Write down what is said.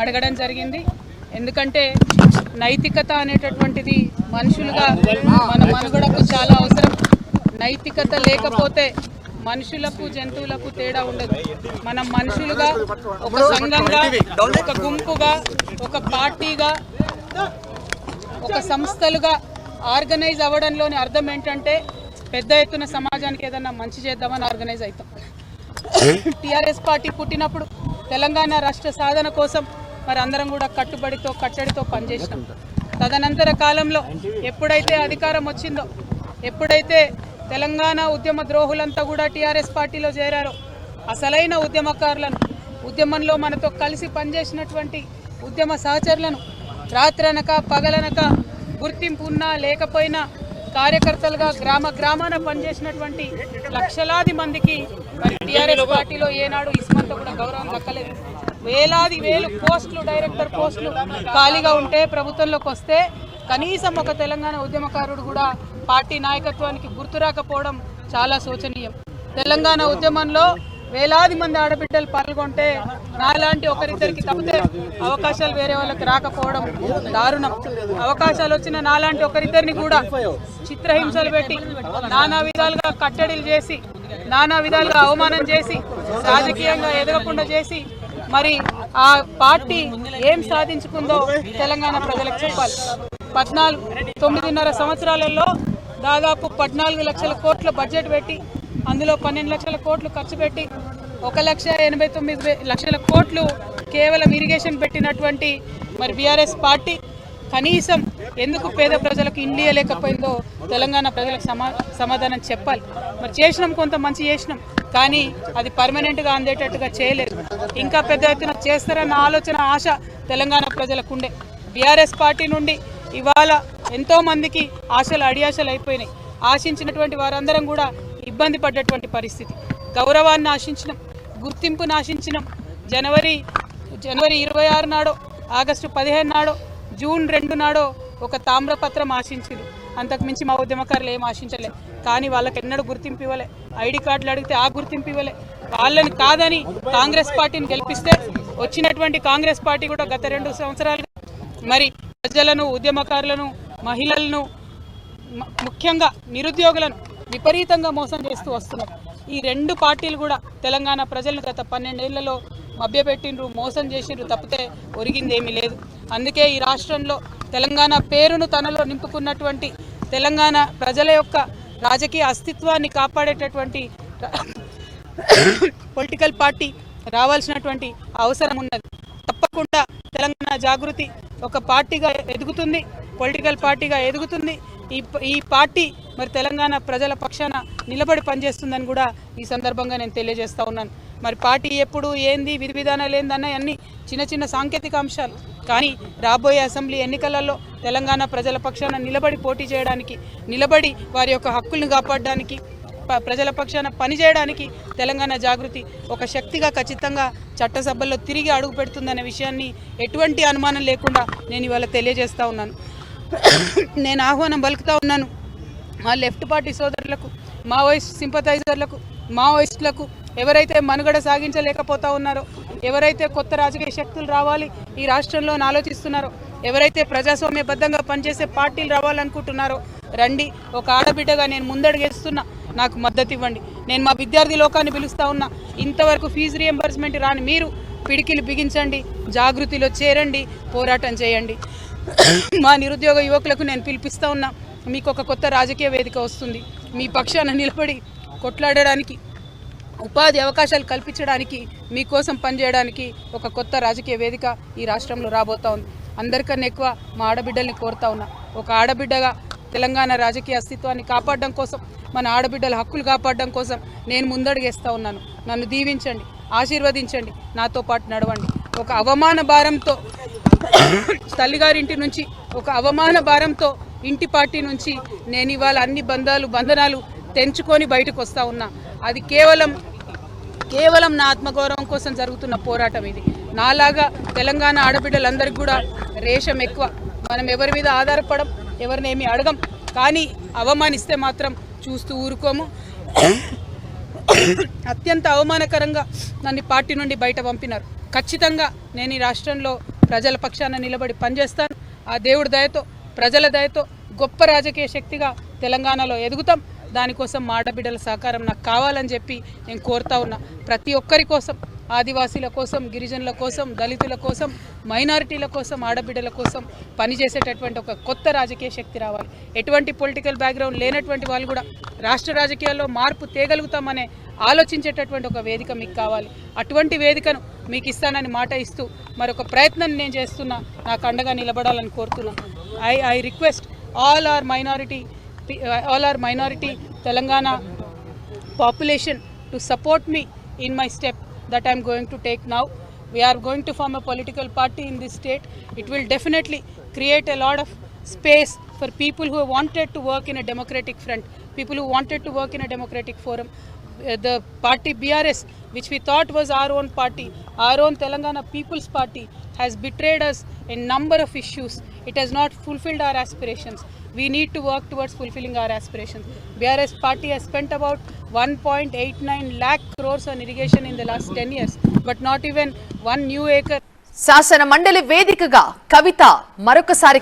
అడగడం జరిగింది. ఎందుకంటే నైతికత అనేటటువంటిది మనుషులుగా మన మనుగడకు చాలా అవసరం. నైతికత లేకపోతే మనుషులకు జంతువులకు తేడా ఉండదు. మనం మనుషులుగా ఒక సంఘంగా, ఒక గుంపుగా, ఒక పార్టీగా, ఒక సంస్థలుగా ఆర్గనైజ్ అవ్వడంలోని అర్థం ఏంటంటే పెద్ద ఎత్తున సమాజానికి ఏదన్నా మంచి చేద్దామని ఆర్గనైజ్ అవుతాం. టీఆర్ఎస్ పార్టీ పుట్టినప్పుడు తెలంగాణ రాష్ట్ర సాధన కోసం మరి అందరం కూడా కట్టడితో పనిచేసినాం. తదనంతర కాలంలో ఎప్పుడైతే అధికారం వచ్చిందో, ఎప్పుడైతే తెలంగాణ ఉద్యమ ద్రోహులంతా కూడా టీఆర్ఎస్ పార్టీలో చేరారో, అసలైన ఉద్యమకారులను, ఉద్యమంలో మనతో కలిసి పనిచేసినటువంటి ఉద్యమ సహచరులను రాత్రనక పగలనక గుర్తింపు ఉన్నా లేకపోయినా కార్యకర్తలుగా గ్రామాన పనిచేసినటువంటి లక్షలాది మందికి మరి టీఆర్ఎస్ పార్టీలో ఏనాడు ఇస్మంత కూడా గౌరవం దక్కలేదు. వేలు పోస్టులు, డైరెక్టర్ పోస్టులు ఖాళీగా ఉంటే ప్రభుత్వంలోకి వస్తే కనీసం ఒక తెలంగాణ ఉద్యమకారుడు కూడా పార్టీ నాయకత్వానికి గుర్తు రాకపోవడం చాలా శోచనీయం. తెలంగాణ ఉద్యమంలో వేలాది మంది ఆడబిడ్డలు పాల్గొంటే నాలాంటి ఒకరిద్దరికి తప్పితే అవకాశాలు వేరే వాళ్ళకి రాకపోవడం దారుణం. అవకాశాలు వచ్చిన నాలాంటి ఒకరిద్దరిని కూడా చిత్రహింసలు పెట్టి, నానా విధాలుగా కట్టడిలు చేసి, నానా విధాలుగా అవమానం చేసి, రాజకీయంగా ఎదగకుండా చేసి మరి ఆ పార్టీ ఏం సాధించుకుందో తెలంగాణ ప్రజలకు చెప్పాలి. 9.5 సంవత్సరాలలో దాదాపు 14 లక్షల కోట్ల బడ్జెట్ పెట్టి, అందులో 12 లక్షల కోట్లు ఖర్చు పెట్టి 1,89,00,000 కోట్లు కేవలం ఇరిగేషన్ పెట్టినటువంటి మరి బీఆర్ఎస్ పార్టీ కనీసం ఎందుకు పేద ప్రజలకు ఇండ్లు ఇవ్వలేకపోయిందో తెలంగాణ ప్రజలకు సమాధానం చెప్పాలి. మరి చేసినాం, కొంత మంచి చేసినాం, కానీ అది పర్మనెంట్గా అందేటట్టుగా చేయలేదు. ఇంకా పెద్ద ఎత్తున చేస్తారన్న ఆలోచన, ఆశ తెలంగాణ ప్రజలకు ఉండే. బీఆర్ఎస్ పార్టీ నుండి ఇవాళ ఎంతోమందికి ఆశలు అడియాశలు అయిపోయినాయి. ఆశించినటువంటి వారందరం కూడా ఇబ్బంది పడ్డటువంటి పరిస్థితి. గౌరవాన్ని ఆశించినాం, గుర్తింపును ఆశించినాం. జనవరి 26 నాడో, ఆగస్టు 15 నాడో, జూన్ 2 నాడో ఒక తామ్రపత్రం ఆశించింది. అంతకుమించి మా ఉద్యమకారులు ఏం ఆశించలే. కానీ వాళ్ళకి ఎన్నడూ గుర్తింపు ఇవ్వలే. ఐడి కార్డులు అడిగితే ఆ గుర్తింపు ఇవ్వలే. వాళ్ళని కాదని కాంగ్రెస్ పార్టీని గెలిపిస్తే వచ్చినటువంటి కాంగ్రెస్ పార్టీ కూడా గత 2 సంవత్సరాలుగా మరి ప్రజలను, ఉద్యమకారులను, మహిళలను, ముఖ్యంగా నిరుద్యోగులను విపరీతంగా మోసం చేస్తూ వస్తున్నారు. ఈ 2 పార్టీలు కూడా తెలంగాణ ప్రజలను గత 12 ఏళ్లలో మభ్యపెట్టిండ్రు, మోసం చేసిండ్రు తప్పితే ఒరిగిందేమీ లేదు. అందుకే ఈ రాష్ట్రంలో తెలంగాణ పేరును తనలో నింపుకున్నటువంటి, తెలంగాణ ప్రజల యొక్క రాజకీయ అస్తిత్వాన్ని కాపాడేటటువంటి పొలిటికల్ పార్టీ రావాల్సినటువంటి అవసరం ఉన్నది. తప్పకుండా తెలంగాణ జాగృతి ఒక పార్టీగా ఎదుగుతుంది, పొలిటికల్ పార్టీగా ఎదుగుతుంది. ఈ పార్టీ మరి తెలంగాణ ప్రజల పక్షాన నిలబడి పనిచేస్తుందని కూడా ఈ సందర్భంగా నేను తెలియజేస్తా ఉన్నాను. మరి పార్టీ ఎప్పుడు ఏంది, విధి విధానాలు ఏందన్న అన్ని చిన్న సాంకేతిక అంశాలు. కానీ రాబోయే అసెంబ్లీ ఎన్నికలలో తెలంగాణ ప్రజల పక్షాన నిలబడి పోటీ చేయడానికి, నిలబడి వారి యొక్క హక్కులను కాపాడడానికి, ప్రజల పక్షాన పనిచేయడానికి తెలంగాణ జాగృతి ఒక శక్తిగా ఖచ్చితంగా చట్టసభల్లో తిరిగి అడుగు పెడుతుందనే విషయాన్ని ఎటువంటి అనుమానం లేకుండా నేను ఇవాళ తెలియజేస్తూ ఉన్నాను. నేను ఆహ్వానం పలుకుతూ ఉన్నాను మా లెఫ్ట్ పార్టీ సోదరులకు, మావోయిస్ట్ సింపథైజర్లకు, మావోయిస్టులకు, ఎవరైతే మనుగడ సాగించలేకపోతా ఉన్నారో, ఎవరైతే కొత్త రాజకీయ శక్తులు రావాలి ఈ రాష్ట్రంలో ఆలోచిస్తున్నారో, ఎవరైతే ప్రజాస్వామ్యబద్ధంగా పనిచేసే పార్టీలు రావాలనుకుంటున్నారో రండి. ఒక ఆడబిడ్డగా నేను ముందడుగేస్తున్నా, నాకు మద్దతు ఇవ్వండి. నేను మా విద్యార్థి లోకాన్ని పిలుస్తూ ఉన్నా, ఇంతవరకు ఫీజు రియంబర్స్మెంట్ రాని మీరు పిడికిలు బిగించండి, జాగృతిలో చేరండి, పోరాటం చేయండి. మా నిరుద్యోగ యువకులకు నేను పిలిపిస్తూ ఉన్నా, మీకు ఒక కొత్త రాజకీయ వేదిక వస్తుంది. మీ పక్షాన నిలబడి కొట్లాడడానికి, ఉపాధి అవకాశాలు కల్పించడానికి, మీకోసం పనిచేయడానికి ఒక కొత్త రాజకీయ వేదిక ఈ రాష్ట్రంలో రాబోతా ఉంది. అందరికన్నా ఎక్కువ మా ఆడబిడ్డల్ని కోరుతా ఉన్నా, ఒక ఆడబిడ్డగా తెలంగాణ రాజకీయ అస్తిత్వాన్ని కాపాడడం కోసం, మన ఆడబిడ్డల హక్కులు కాపాడడం కోసం నేను ముందడుగేస్తూ ఉన్నాను. నన్ను దీవించండి, ఆశీర్వదించండి, నాతో పాటు నడవండి. ఒక అవమాన భారంతో తల్లిగారింటి నుంచి, ఒక అవమాన భారంతో ఇంటి పార్టీ నుంచి నేను ఇవాళ అన్ని బంధనాలు తెంచుకొని బయటకు వస్తూ ఉన్నా. అది కేవలం నా ఆత్మగౌరవం కోసం జరుగుతున్న పోరాటం ఇది. నాలాగా తెలంగాణ ఆడబిడ్డలందరికీ కూడా రేషం ఎక్కువ. మనం ఎవరి మీద ఆధారపడం, ఎవరినేమి అడగం. కానీ అవమానిస్తే మాత్రం చూస్తూ ఊరుకోము. అత్యంత అవమానకరంగా నన్ను పార్టీ నుండి బయట పంపినారు. ఖచ్చితంగా నేను ఈ రాష్ట్రంలో ప్రజల పక్షాన నిలబడి పనిచేస్తాను. ఆ దేవుడి దయతో, ప్రజల దయతో గొప్ప రాజకీయ శక్తిగా తెలంగాణలో ఎదుగుతాం. దానికోసం మా ఆడబిడ్డల సహకారం నాకు కావాలని చెప్పి నేను కోరుతా ఉన్నా. ప్రతి ఒక్కరి కోసం, ఆదివాసీల కోసం, గిరిజనుల కోసం, దళితుల కోసం, మైనారిటీల కోసం, ఆడబిడ్డల కోసం పనిచేసేటటువంటి ఒక కొత్త రాజకీయ శక్తి రావాలి. ఎటువంటి పొలిటికల్ బ్యాక్గ్రౌండ్ లేనటువంటి వాళ్ళు కూడా రాష్ట్ర రాజకీయాల్లో మార్పు తేగలుగుతామనే ఆలోచించేటటువంటి ఒక వేదిక మీకు కావాలి. అటువంటి వేదికను మీకు ఇస్తానని మాట ఇస్తూ మరొక ప్రయత్నం నేను చేస్తున్నా. నాకు అండగా నిలబడాలని కోరుతున్నా. I request all our minority Telangana population to support me in my step that I am going to take now. We are going to form a political party in this state. It will definitely create a lot of space for people who wanted to work in a democratic front, people who wanted to work in a democratic forum. The party BRS, which we thought was our own party, our own Telangana People's Party, has betrayed us in number of issues. It has not fulfilled our aspirations. We need to work towards fulfilling our aspirations. BRS party has spent about 1.89 lakh crores on irrigation in the last 10 years, but not even one new acre. శాసన మండలి వేదికగా కవిత మరొకసారి